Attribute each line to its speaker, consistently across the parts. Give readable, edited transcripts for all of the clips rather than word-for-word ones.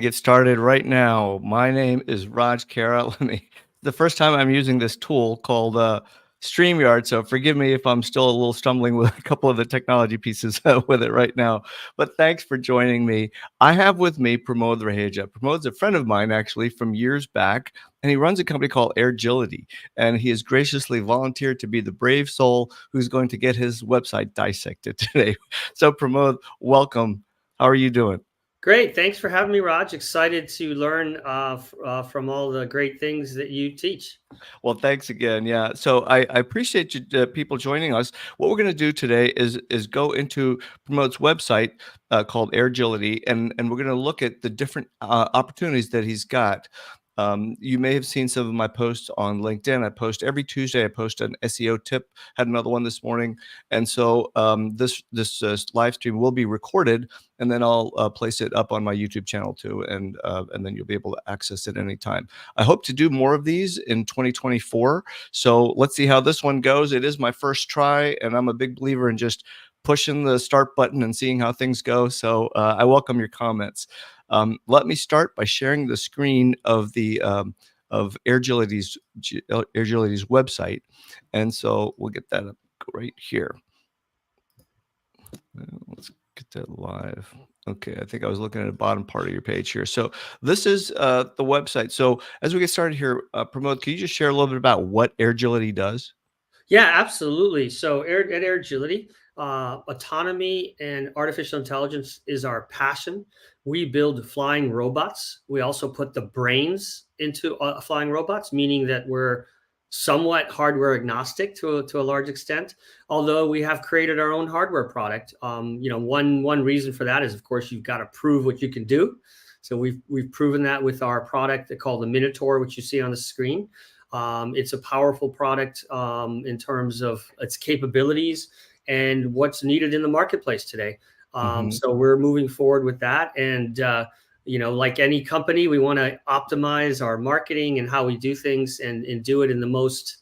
Speaker 1: get started right now. My name is Raj Kara. The first time I'm using this tool called StreamYard, so forgive me if I'm still a little stumbling with a couple of the technology pieces with it right now. But thanks for joining me. I have with me Pramod Raheja. Pramod's a friend of mine, actually, from years back, and he runs a company called Airgility. And he has graciously volunteered to be the brave soul who's going to get his website dissected today. So, Pramod, welcome. How are you doing?
Speaker 2: Great. Thanks for having me, Raj. Excited to learn from all the great things that you teach.
Speaker 1: Well, thanks again. Yeah. So I appreciate you people joining us. What we're going to do today is go into Promote's website called Airgility, and we're going to look at the different opportunities that he's got. You may have seen some of my posts on LinkedIn. I post every Tuesday. I post an SEO tip. Had another one this morning, and so this live stream will be recorded, and then I'll place it up on my YouTube channel too, and then you'll be able to access it anytime. I hope to do more of these in 2024. So let's see how this one goes. It is my first try, and I'm a big believer in just pushing the start button and seeing how things go. So I welcome your comments. Let me start by sharing the screen of the of Airgility's website, and so we'll get that up right here. Let's get that live. Okay, I think I was looking at the bottom part of your page here. So this is the website. So as we get started here, Pramod, can you just share a little bit about what Airgility does?
Speaker 2: Yeah, absolutely. So at Airgility, autonomy and artificial intelligence is our passion. We build flying robots. We also put the brains into flying robots, meaning that we're somewhat hardware agnostic to a large extent. Although we have created our own hardware product. One reason for that is, of course, you've got to prove what you can do. So we've proven that with our product called the Minotaur, which you see on the screen. It's a powerful product in terms of its capabilities and what's needed in the marketplace today. So we're moving forward with that. And, like any company, we want to optimize our marketing and how we do things and do it in the most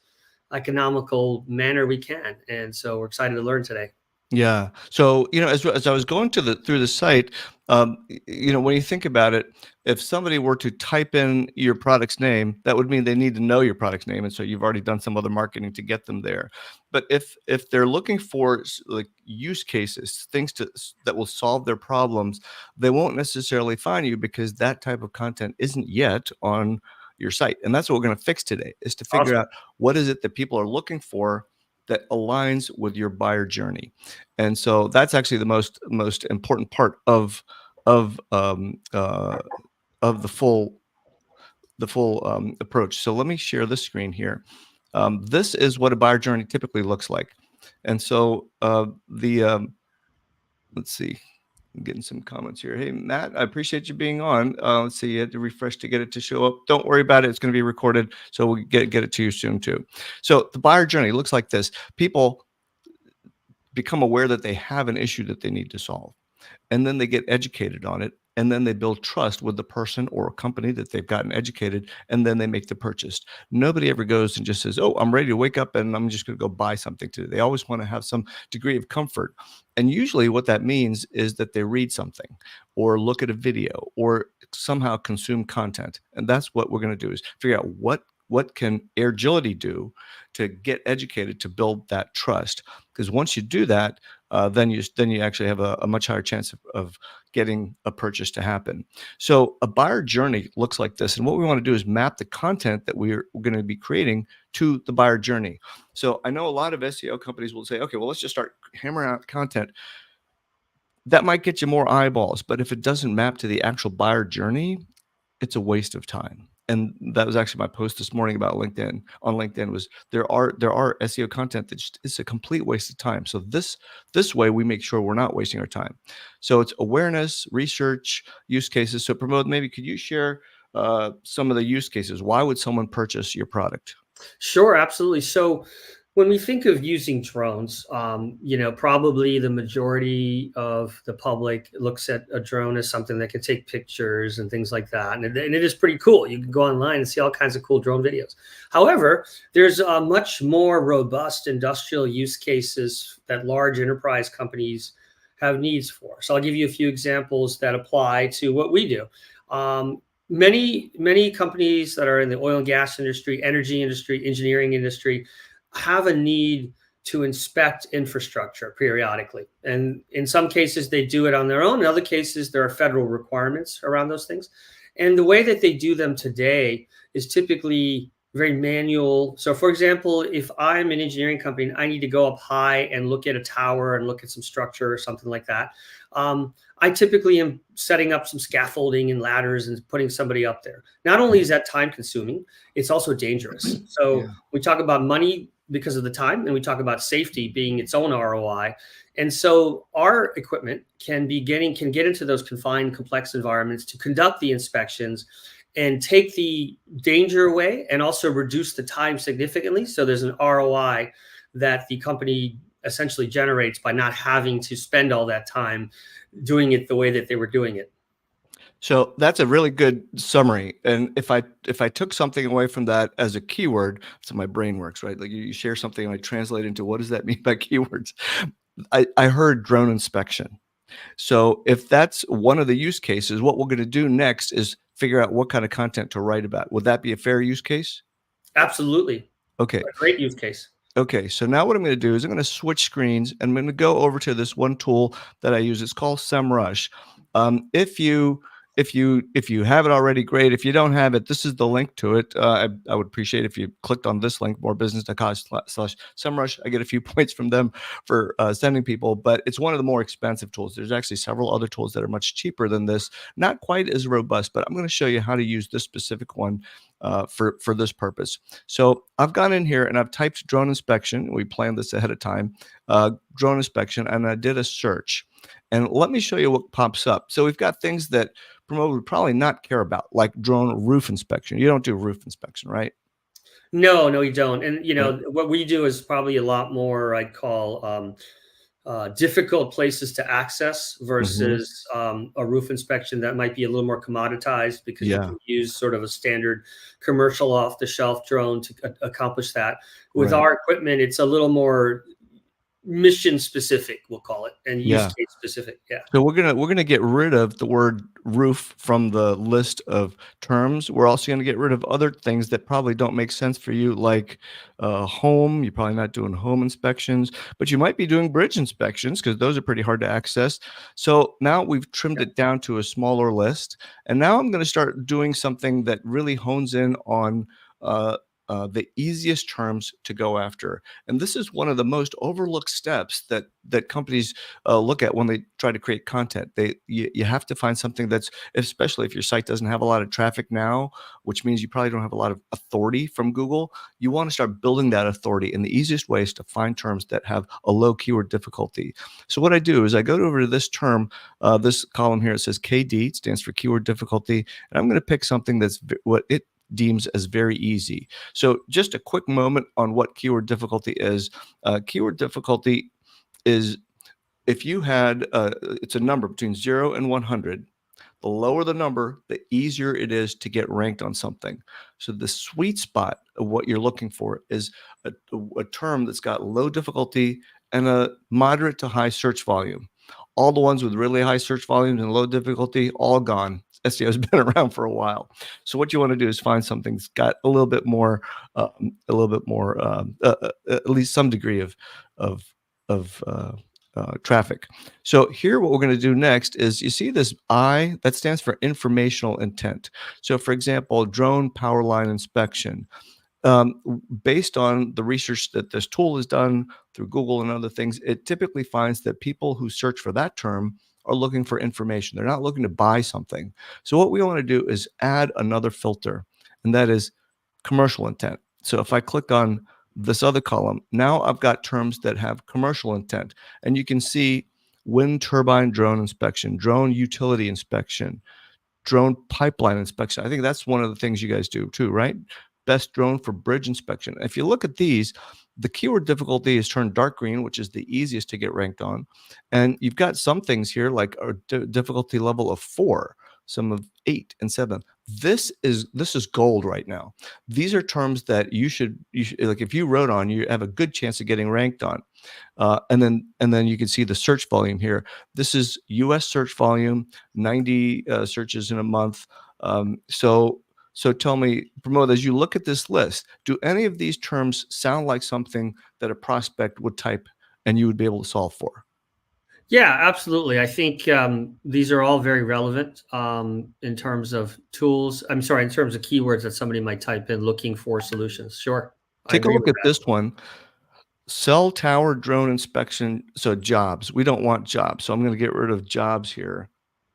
Speaker 2: economical manner we can. And so we're excited to learn today.
Speaker 1: Yeah. So, as I was going through the site, when you think about it, if somebody were to type in your product's name, that would mean they need to know your product's name, and so you've already done some other marketing to get them there. But if they're looking for like use cases, things that will solve their problems, they won't necessarily find you because that type of content isn't yet on your site. And that's what we're going to fix today, is to figure
Speaker 2: Awesome.
Speaker 1: out what is it that people are looking for that aligns with your buyer journey. And so that's actually the most important part of the full approach. So let me share this screen here. This is what a buyer journey typically looks like. And so let's see. I'm getting some comments here. Hey, Matt, I appreciate you being on. Let's see, you had to refresh to get it to show up. Don't worry about it. It's going to be recorded, so we'll get it to you soon too. So the buyer journey looks like this. People become aware that they have an issue that they need to solve, and then they get educated on it, and then they build trust with the person or company that they've gotten educated, and then they make the purchase. Nobody ever goes and just says, oh, I'm ready to wake up and I'm just going to go buy something today. They always want to have some degree of comfort. And usually what that means is that they read something or look at a video or somehow consume content. And that's what we're going to do, is figure out what can Airgility do to get educated, to build that trust. Because once you do that, then you actually have a much higher chance of getting a purchase to happen. So a buyer journey looks like this. And what we want to do is map the content that we're going to be creating to the buyer journey. So I know a lot of SEO companies will say, okay, well, let's just start hammering out content. That might get you more eyeballs, but if it doesn't map to the actual buyer journey, it's a waste of time. And that was actually my post this morning about LinkedIn. On LinkedIn was there are SEO content that just is a complete waste of time. So this way we make sure we're not wasting our time. So it's awareness, research, use cases. So Pramod, maybe could you share some of the use cases? Why would someone purchase your product?
Speaker 2: Sure, absolutely. So when we think of using drones, probably the majority of the public looks at a drone as something that can take pictures and things like that. And it is pretty cool. You can go online and see all kinds of cool drone videos. However, there's much more robust industrial use cases that large enterprise companies have needs for. So I'll give you a few examples that apply to what we do. Many companies that are in the oil and gas industry, energy industry, engineering industry have a need to inspect infrastructure periodically. And in some cases, they do it on their own. In other cases, there are federal requirements around those things. And the way that they do them today is typically very manual. So, for example, if I'm an engineering company and I need to go up high and look at a tower and look at some structure or something like that, I typically am setting up some scaffolding and ladders and putting somebody up there. Not only is that time consuming, it's also dangerous. So
Speaker 1: Yeah.
Speaker 2: we talk about money because of the time, and we talk about safety being its own ROI. And so our equipment can get into those confined, complex environments to conduct the inspections and take the danger away and also reduce the time significantly. So there's an ROI that the company essentially generates by not having to spend all that time doing it the way that they were doing it.
Speaker 1: So that's a really good summary. And if I took something away from that as a keyword, so my brain works, right? Like you share something and I translate into what does that mean by keywords? I heard drone inspection. So if that's one of the use cases, what we're going to do next is figure out what kind of content to write about. Would that be a fair use case?
Speaker 2: Absolutely.
Speaker 1: Okay.
Speaker 2: A great use case.
Speaker 1: Okay, so now what I'm going to do is I'm going to switch screens and I'm going to go over to this one tool that I use. It's called SEMrush. If you have it already, great. If you don't have it, this is the link to it. I would appreciate if you clicked on this link, morebusiness.com/SEMrush. I get a few points from them for sending people, but it's one of the more expensive tools. There's actually several other tools that are much cheaper than this, not quite as robust, but I'm going to show you how to use this specific one for this purpose. So I've gone in here and I've typed drone inspection. We planned this ahead of time, drone inspection, and I did a search. And let me show you what pops up. So we've got things that Pramod would probably not care about, like drone roof inspection. You don't do roof inspection, right?
Speaker 2: No, you don't. And
Speaker 1: Yeah.
Speaker 2: what we do is probably a lot more, I'd call difficult places to access
Speaker 1: Mhm.
Speaker 2: versus a roof inspection that might be a little more commoditized because you
Speaker 1: Yeah.
Speaker 2: can use sort of a standard commercial off the shelf drone to accomplish that. With
Speaker 1: Right.
Speaker 2: our equipment, it's a little more mission specific, we'll call it, and use
Speaker 1: Yeah.
Speaker 2: case specific. Yeah.
Speaker 1: So we're gonna get rid of the word roof from the list of terms. We're also gonna get rid of other things that probably don't make sense for you, like home. You're probably not doing home inspections, but you might be doing bridge inspections because those are pretty hard to access. So now we've trimmed it down to a smaller list, and now I'm going to start doing something that really hones in on uh, the easiest terms to go after. And this is one of the most overlooked steps that companies look at when they try to create content. You have to find something that's, especially if your site doesn't have a lot of traffic now, which means you probably don't have a lot of authority from Google. You want to start building that authority, and the easiest way is to find terms that have a low keyword difficulty. So what I do is I go over to this term, this column here. It says KD, it stands for keyword difficulty, and I'm going to pick something that's what it deems as very easy. So just a quick moment on what keyword difficulty is. Keyword difficulty is if you had it's a number between 0 and 100. The lower the number, the easier it is to get ranked on something. So the sweet spot of what you're looking for is a term that's got low difficulty and a moderate to high search volume. All the ones with really high search volumes and low difficulty, all gone. SEO has been around for a while. So what you want to do is find something that's got a little bit more, at least some degree of of traffic. So here, what we're going to do next is you see this I that stands for informational intent. So, for example, drone power line inspection. Based on the research that this tool has done through Google and other things, it typically finds that people who search for that term are looking for information. They're not looking to buy something. So, what we want to do is add another filter, and that is commercial intent. So, if I click on this other column, now I've got terms that have commercial intent, and you can see wind turbine drone inspection, drone utility inspection, drone pipeline inspection. I think that's one of the things you guys do too, right? Best drone for bridge inspection. If you look at these, the keyword difficulty is turned dark green, which is the easiest to get ranked on. And you've got some things here like a difficulty level of 4, some of 8 and 7. This is gold right now. These are terms that you should like if you wrote on, you have a good chance of getting ranked on. And then you can see the search volume here. This is U.S. search volume, 90 searches in a month. So tell me, Pramod, as you look at this list, do any of these terms sound like something that a prospect would type and you would be able to solve for?
Speaker 2: Yeah, absolutely. I think these are all very relevant in terms of tools. I'm sorry, in terms of keywords that somebody might type in looking for solutions. Sure, I
Speaker 1: Take a
Speaker 2: agree
Speaker 1: look
Speaker 2: with
Speaker 1: at this one. Cell tower drone inspection. So jobs. We don't want jobs. So I'm going to get rid of jobs here.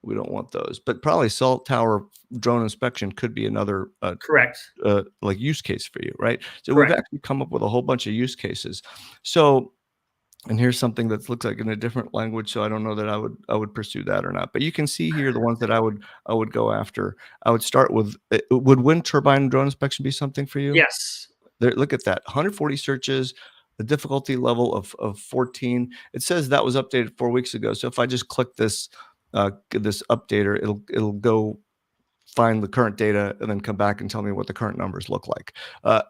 Speaker 1: We don't want those. But probably cell tower drone inspection could be another
Speaker 2: that. Correct.
Speaker 1: like use case for you, right? So we've
Speaker 2: Correct.
Speaker 1: actually come up with a whole bunch of use cases. So, and here's something that looks like in a different language. So I don't know that I would pursue that or not. But you can see here the ones that I would go after. I would start with would wind turbine drone inspection be something for you?
Speaker 2: Yes.
Speaker 1: There, look at that, 140 searches, the difficulty level of 14. It says that was updated 4 weeks ago. So if I just click this updater, it'll go find the current data and then come back and tell me what the current numbers look like.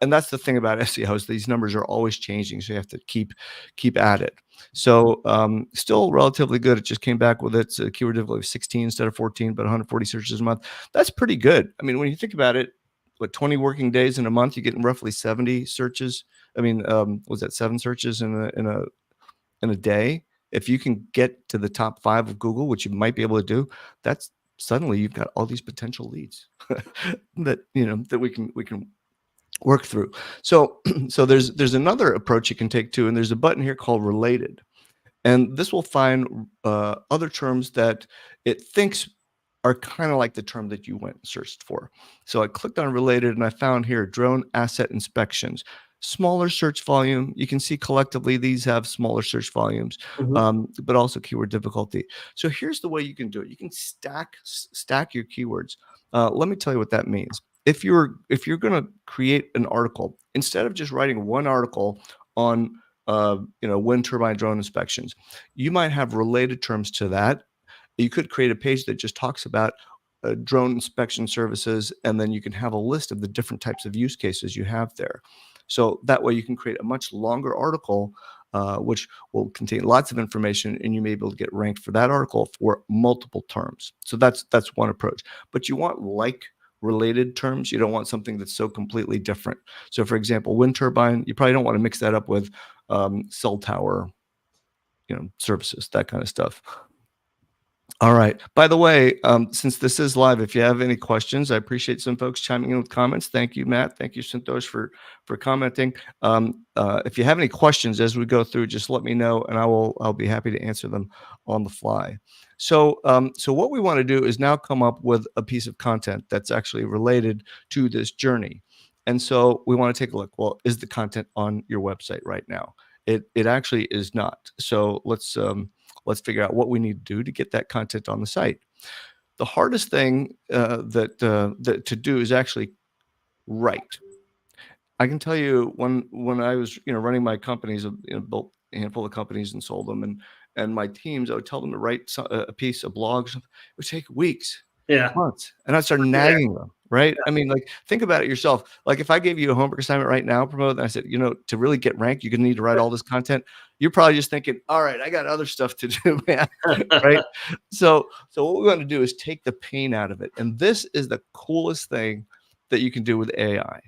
Speaker 1: And that's the thing about SEO is these numbers are always changing, so you have to keep at it. So still relatively good. It just came back with its keyword difficulty of 16 instead of 14, but 140 searches a month. That's pretty good. I mean, when you think about it, what 20 working days in a month, you get roughly 70 searches. I mean, was that 7 searches in a day? If you can get to the top 5 of Google, which you might be able to do, that's suddenly you've got all these potential leads that that we can work through. So so there's another approach you can take too, and there's a button here called related, and this will find other terms that it thinks are kind of like the term that you went and searched for. So I clicked on related and I found here drone asset inspections. Smaller search volume. You can see collectively these have smaller search volumes,
Speaker 2: Mhm.
Speaker 1: but also keyword difficulty. So here's the way you can do it. You can stack your keywords. Let me tell you what that means. If you're going to create an article, instead of just writing one article on wind turbine drone inspections, you might have related terms to that. You could create a page that just talks about drone inspection services, and then you can have a list of the different types of use cases you have there. So that way you can create a much longer article, which will contain lots of information, and you may be able to get ranked for that article for multiple terms. So that's one approach. But you want like related terms. You don't want something that's so completely different. So for example, wind turbine, you probably don't want to mix that up with cell tower, services, that kind of stuff. All right. By the way, since this is live, if you have any questions, I appreciate some folks chiming in with comments. Thank you, Matt. Thank you, Santosh, for commenting. If you have any questions as we go through, just let me know, and I'll be happy to answer them on the fly. So what we want to do is now come up with a piece of content that's actually related to this journey. And so we want to take a look. Well, is the content on your website right now? It actually is not. So let's figure out what we need to do to get that content on the site. The hardest thing that to do is actually write. I can tell you when I was running my companies, built a handful of companies and sold them, and my teams, I would tell them to write a piece, a blog. It would take weeks,
Speaker 2: Yeah.
Speaker 1: months, and I'd start
Speaker 2: Yeah.
Speaker 1: nagging them. Right? I mean, like think about it yourself. Like if I gave you a homework assignment right now, Pramod, and I said, to really get ranked, you're gonna need to write all this content. You're probably just thinking, all right, I got other stuff to do, man. Right? So what we want to do is take the pain out of it, and this is the coolest thing that you can do with AI.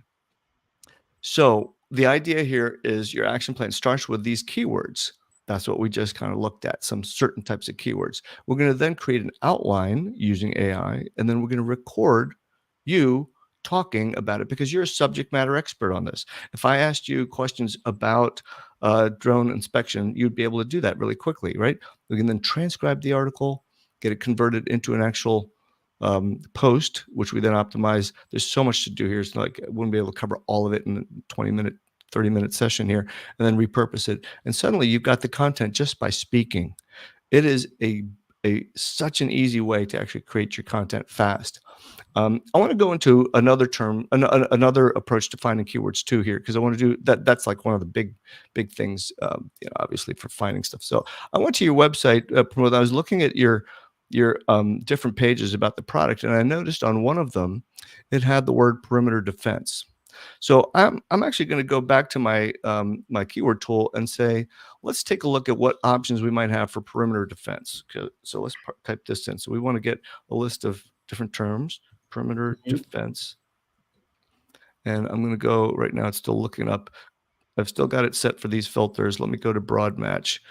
Speaker 1: So the idea here is your action plan starts with these keywords. That's what we just kind of looked at, some certain types of keywords. We're going to then create an outline using AI, and then we're going to record you talking about it because you're a subject matter expert on this. If I asked you questions about drone inspection, you'd be able to do that really quickly, right? We can then transcribe the article, get it converted into an actual post, which we then optimize. There's so much to do here. It's like I wouldn't be able to cover all of it in a 20-minute, 30-minute session here, and then repurpose it. And suddenly you've got the content just by speaking. It is a such an easy way to actually create your content fast. I want to go into another term, another approach to finding keywords too here, because I want to do that. That's like one of the big things, obviously for finding stuff. So I went to your website, Pramod. I was looking at your your different pages about the product, and I noticed on one of them it had the word perimeter defense. So I'm actually going to go back to my my keyword tool and say, let's take a look at what options we might have for perimeter defense. So let's type this in. So we want to get a list of different terms, perimeter defense. And I'm going to go right now. It's still looking up. I've still got it set for these filters. Let me go to broad match.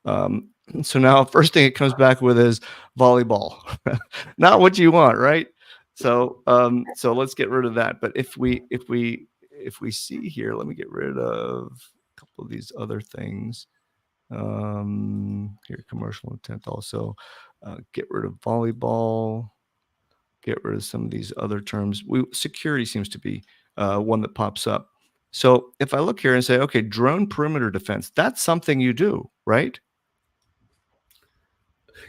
Speaker 1: So now first thing it comes back with is volleyball. Not what you want, right? So so let's get rid of that. But if we see here, let me get rid of a couple of these other things. Here, commercial intent also. Get rid of volleyball. Get rid of some of these other terms. Security seems to be one that pops up. So if I look here and say, okay, drone perimeter defense, that's something you do, right?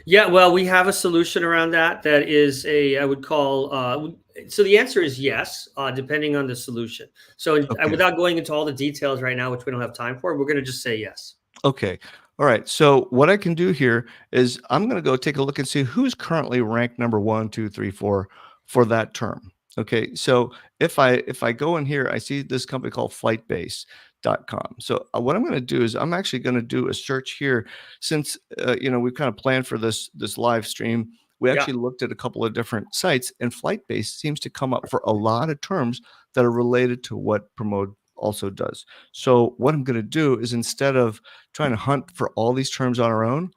Speaker 2: Yeah, well, we have a solution around that. That is I would call. So the answer is yes, depending on the solution. So
Speaker 1: Okay.
Speaker 2: without going into all the details right now, which we don't have time for, we're going to just say yes.
Speaker 1: Okay. All right. So what I can do here is I'm going to go take a look and see who's currently ranked number 1, 2, 3, 4 for that term. Okay. So if I go in here, I see this company called flightbase.com. So what I'm going to do is I'm actually going to do a search here since you know, we've kind of planned for this live stream. We
Speaker 2: Yeah.
Speaker 1: actually looked at a couple of different sites, and Flightbase seems to come up for a lot of terms that are related to what Pramod also does. So what I'm going to do is, instead of trying to hunt for all these terms on our own,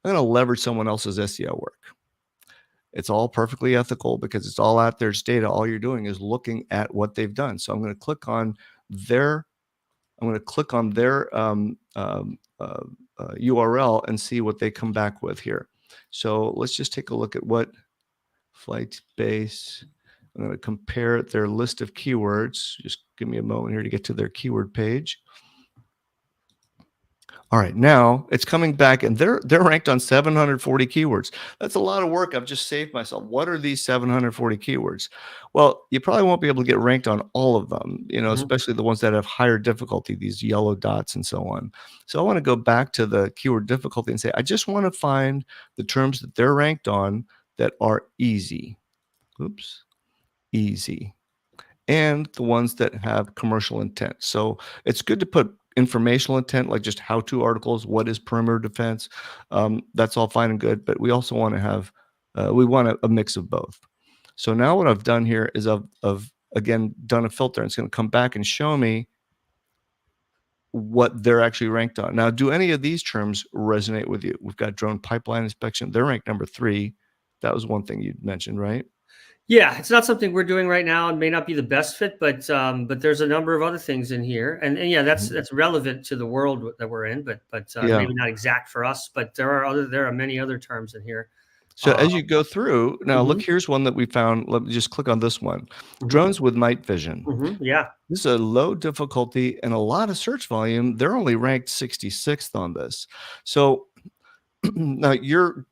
Speaker 1: I'm going to leverage someone else's SEO work. It's all perfectly ethical because it's all out there. It's data. All you're doing is looking at what they've done. So I'm going to click on their URL and see what they come back with here. So let's just take a look at what Flightbase. I'm going to compare their list of keywords. Just give me a moment here to get to their keyword page. All right, now it's coming back, and they're ranked on 740 keywords. That's a lot of work I've just saved myself. What are these 740 keywords? Well, you probably won't be able to get ranked on all of them, you know, especially the ones that have higher difficulty, these yellow dots and so on. So I want to go back to the keyword difficulty and say, I just want to find the terms that they're ranked on that are easy. Oops, easy. And the ones that have commercial intent. So it's good to put informational intent, like just how-to articles. What is perimeter defense? That's all fine and good, but we also want to have we want a mix of both. So now what I've done here is I've again done a filter, and it's going to come back and show me what they're actually ranked on. Now, do any of these terms resonate with you? We've got drone pipeline inspection. They're ranked number 3. That was one thing you mentioned, right?
Speaker 2: Yeah, it's not something we're doing right now. It may not be the best fit, but there's a number of other things in here, and yeah, that's relevant to the world that we're in, but
Speaker 1: Yeah.
Speaker 2: maybe not exact for us. But there are many other terms in here.
Speaker 1: So as you go through, now look,
Speaker 2: Mhm.
Speaker 1: here's one that we found. Let me just click on this one. Drones with night vision.
Speaker 2: Yeah.
Speaker 1: This is a low difficulty and a lot of search volume. They're only ranked 66th on this. So now your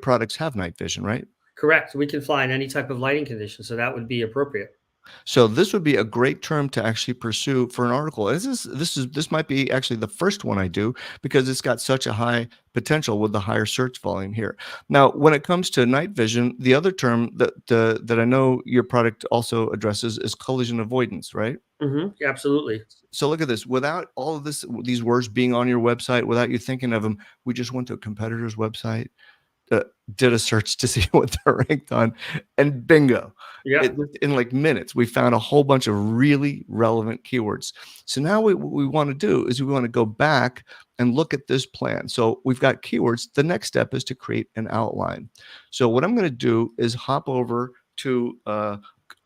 Speaker 1: products have night vision, right?
Speaker 2: Correct. We can fly in any type of lighting condition, so that would be appropriate.
Speaker 1: So this would be a great term to actually pursue for an article. This might be actually the first one I do, because it's got such a high potential with the higher search volume here. Now, when it comes to night vision, the other term that I know your product also addresses is collision avoidance, right?
Speaker 2: Absolutely.
Speaker 1: So look at this. Without all of these words being on your website, without you thinking of them, we just went to a competitor's website, did a search to see what they're ranked on, and bingo.
Speaker 2: Yeah.
Speaker 1: In like minutes, we found a whole bunch of really relevant keywords. So now what we want to do is we want to go back and look at this plan. So we've got keywords. The next step is to create an outline. So what I'm going to do is hop over to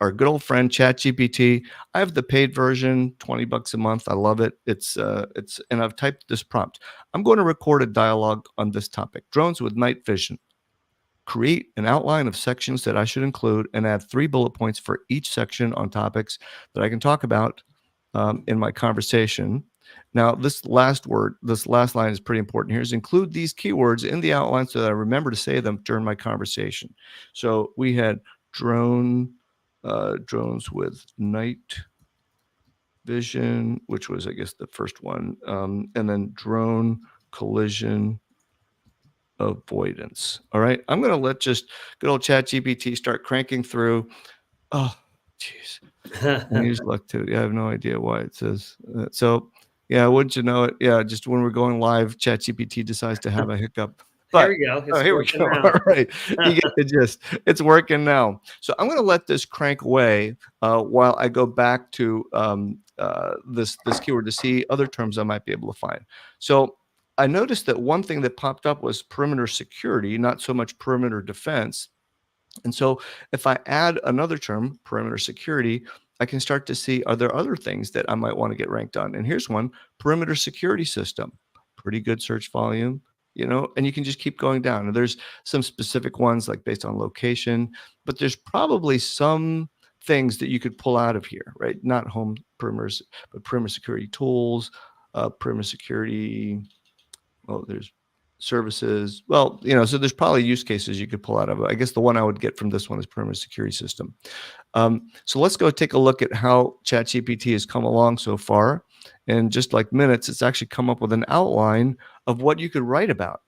Speaker 1: our good old friend ChatGPT. I have the paid version, $20 a month. I love it. It's and I've typed this prompt. I'm going to record a dialogue on this topic: drones with night vision. Create an outline of sections that I should include, and add 3 bullet points for each section on topics that I can talk about in my conversation. Now, this last line is pretty important here, is include these keywords in the outline so that I remember to say them during my conversation. So we had drones with night vision, which was, I guess, the first one, and then drone collision avoidance. All right. I'm going to let just good old ChatGPT start cranking through. Oh, jeez. And use luck too. Yeah, I have no idea why it says so. Yeah, wouldn't you know it? Yeah, just when we're going live, ChatGPT decides to have a hiccup.
Speaker 2: Here
Speaker 1: But
Speaker 2: we go.
Speaker 1: oh,
Speaker 2: It's
Speaker 1: here we
Speaker 2: working
Speaker 1: go.
Speaker 2: now.
Speaker 1: All right, you get the gist. It's working now. So I'm going to let this crank away while I go back to this keyword to see other terms I might be able to find. So I noticed that one thing that popped up was perimeter security, not so much perimeter defense. And so if I add another term, perimeter security, I can start to see, are there other things that I might want to get ranked on? And here's one, perimeter security system, pretty good search volume, and you can just keep going down. And there's some specific ones like based on location, but there's probably some things that you could pull out of here, right? Not home perimeters, but perimeter security tools, perimeter security. Well, there's services. Well, so there's probably use cases you could pull out of it. I guess the one I would get from this one is perimeter security system. So let's go take a look at how ChatGPT has come along so far. In just like minutes, it's actually come up with an outline of what you could write about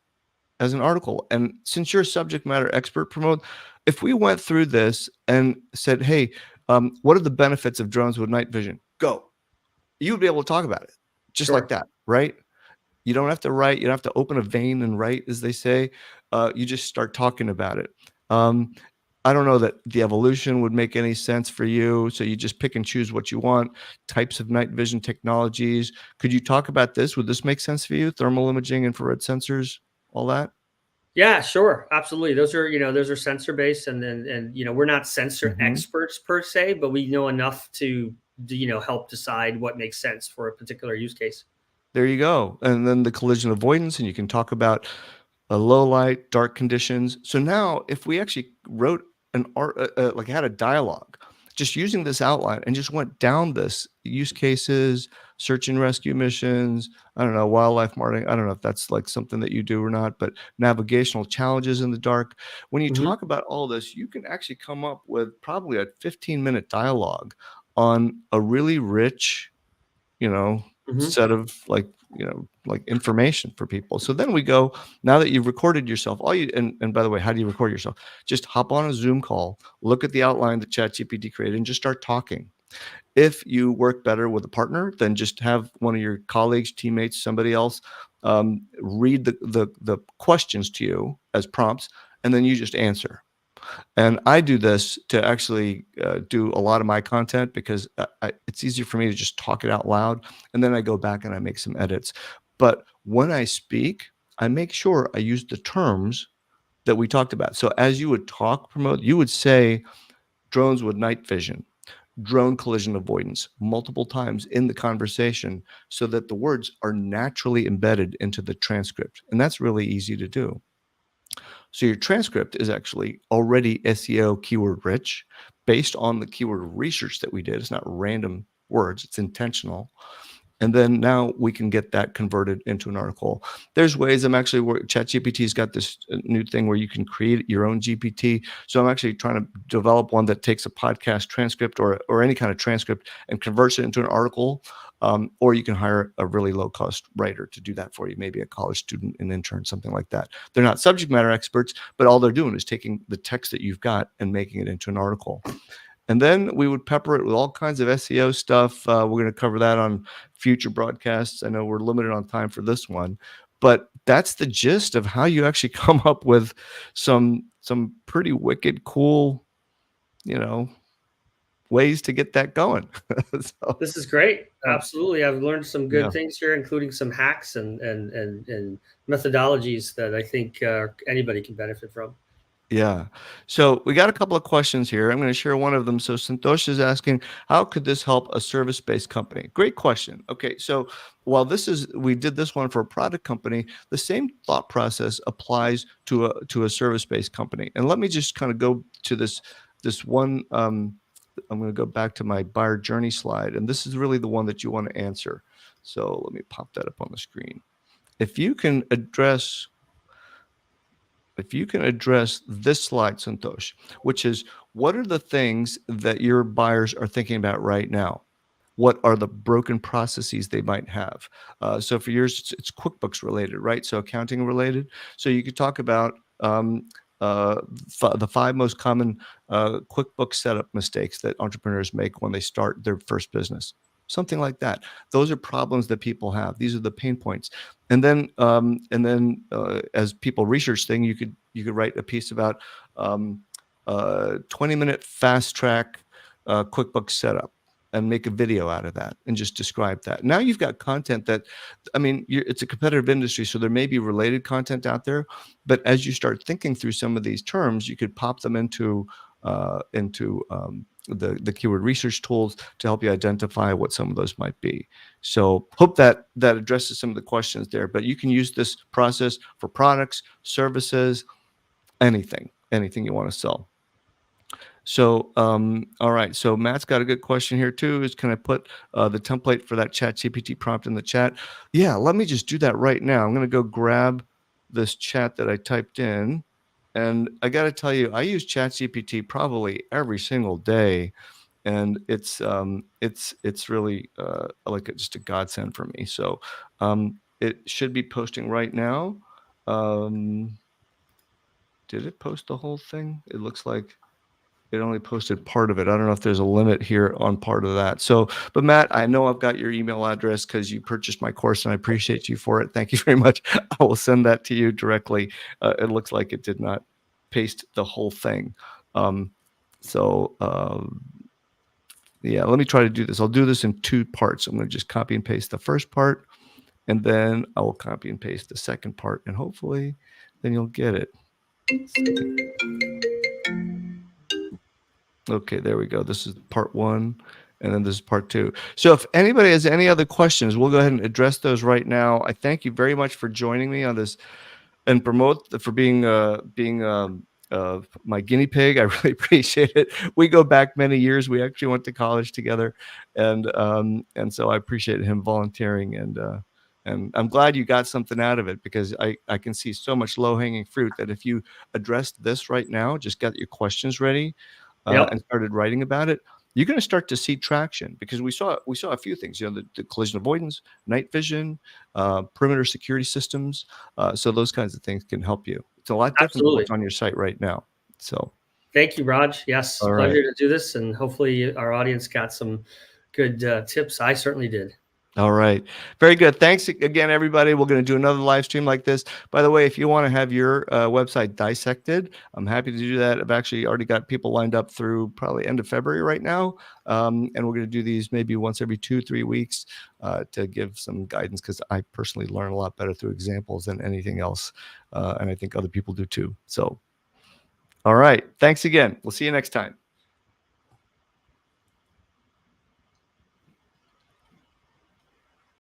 Speaker 1: as an article. And since you're a subject matter expert, Pramod, if we went through this and said, hey, what are the benefits of drones with night vision? Go. You would be able to talk about it just like
Speaker 2: Sure.
Speaker 1: that, right? You don't have to write. You don't have to open a vein and write, as they say. You just start talking about it. I don't know that the evolution would make any sense for you. So you just pick and choose what you want. Types of night vision technologies. Could you talk about this? Would this make sense for you? Thermal imaging, infrared sensors, all that?
Speaker 2: Yeah, sure. Absolutely. Those are sensor based, and we're not sensor
Speaker 1: Mm-hmm.
Speaker 2: experts per se, but we know enough to help decide what makes sense for a particular use case.
Speaker 1: There you go. And then the collision avoidance, and you can talk about low light, dark conditions. So now, if we actually wrote an art, like had a dialogue, just using this outline and just went down this use cases, search and rescue missions, I don't know, wildlife monitoring. I don't know if that's like something that you do or not, but navigational challenges in the dark. When you
Speaker 2: Hmm.
Speaker 1: talk about all this, you can actually come up with probably a 15-minute dialogue on a really rich, you know,
Speaker 2: Hmm.
Speaker 1: set of like information for people. So then we go, now that you've recorded yourself, and by the way, how do you record yourself? Just hop on a Zoom call, look at the outline that ChatGPT created, and just start talking. If you work better with a partner, then just have one of your colleagues, teammates, somebody else read the questions to you as prompts, and then you just answer. And I do this to actually do a lot of my content because it's easier for me to just talk it out loud. And then I go back and I make some edits. But when I speak, I make sure I use the terms that we talked about. So as you would talk, Pramod, you would say drones with night vision, drone collision avoidance multiple times in the conversation so that the words are naturally embedded into the transcript. And that's really easy to do. So your transcript is actually already SEO keyword rich based on the keyword research that we did. It's not random words, it's intentional. And then now we can get that converted into an article. There's ways ChatGPT's got this new thing where you can create your own GPT. So I'm actually trying to develop one that takes a podcast transcript or any kind of transcript and converts it into an article. Or you can hire a really low cost writer to do that for you, maybe a college student, an intern, something like that. They're not subject matter experts, but all they're doing is taking the text that you've got and making it into an article. And then we would pepper it with all kinds of SEO stuff. We're going to cover that on future broadcasts. I know we're limited on time for this one, but that's the gist of how you actually come up with some pretty wicked, cool, ways to get that going. So,
Speaker 2: This is great.
Speaker 1: uh,
Speaker 2: Absolutely. I've learned some
Speaker 1: yeah.
Speaker 2: good things here, including some hacks and methodologies that I think anybody can benefit from.
Speaker 1: Yeah. So we got a couple of questions here. I'm going to share one of them. So Santosh is asking, how could this help a service-based company? Great question. Okay. So while we did this one for a product company, the same thought process applies to a service-based company. And let me just kind of go to this one. I'm going to go back to my buyer journey slide, and this is really the one that you want to answer. So let me pop that up on the screen. If you can address this slide, Santosh, which is what are the things that your buyers are thinking about right now? what are the broken processes they might have. So for yours, it's QuickBooks related, right? So accounting related. So you could talk about the 5 most common QuickBooks setup mistakes that entrepreneurs make when they start their first business. Something like that. Those are problems that people have. These are the pain points. And then as people research thing, you could write a piece about 20-minute fast track QuickBooks setup and make a video out of that and just describe that. Now you've got content that, I mean, it's a competitive industry, so there may be related content out there. But as you start thinking through some of these terms, you could pop them into the keyword research tools to help you identify what some of those might be. So hope that addresses some of the questions there. But you can use this process for products, services, anything you want to sell. So, all right. So Matt's got a good question here too. Is can I put the template for that ChatGPT prompt in the chat? Yeah, let me just do that right now. I'm going to go grab this chat that I typed in, and I got to tell you, I use ChatGPT probably every single day, and it's really like just a godsend for me. So, it should be posting right now. Did it post the whole thing? It looks like it only posted part of it. I don't know if there's a limit here on part of that. So, but Matt, I know I've got your email address because you purchased my course, and I appreciate you for it. Thank you very much. I will send that to you directly. It looks like it did not paste the whole thing. So yeah, let me try to do this. I'll do this in 2 parts. I'm going to just copy and paste the first part, and then I will copy and paste the second part, and hopefully then you'll get it. Okay, there we go. This is part 1, and then this is part 2. So if anybody has any other questions, we'll go ahead and address those right now. I thank you very much for joining me on this, and Pramod for being my guinea pig. I really appreciate it. We go back many years. We actually went to college together, and so I appreciate him volunteering, and I'm glad you got something out of it, because I can see so much low-hanging fruit that if you addressed this right now, just got your questions ready,
Speaker 2: Yep.
Speaker 1: and started writing about it, you're going to start to see traction, because we saw a few things, the collision avoidance, night vision, perimeter security systems. So those kinds of things can help you. It's a lot different than
Speaker 2: Absolutely.
Speaker 1: what's on your site right now. So,
Speaker 2: Thank you, Raj. Yes,
Speaker 1: all
Speaker 2: pleasure
Speaker 1: right.
Speaker 2: to do this, and hopefully our audience got some good tips. I certainly did.
Speaker 1: All right. Very good. Thanks again, everybody. We're going to do another live stream like this. By the way, if you want to have your website dissected, I'm happy to do that. I've actually already got people lined up through probably end of February right now. And we're going to do these maybe once every 2-3 weeks to give some guidance, because I personally learn a lot better through examples than anything else. And I think other people do too. So, all right. Thanks again. We'll see you next time.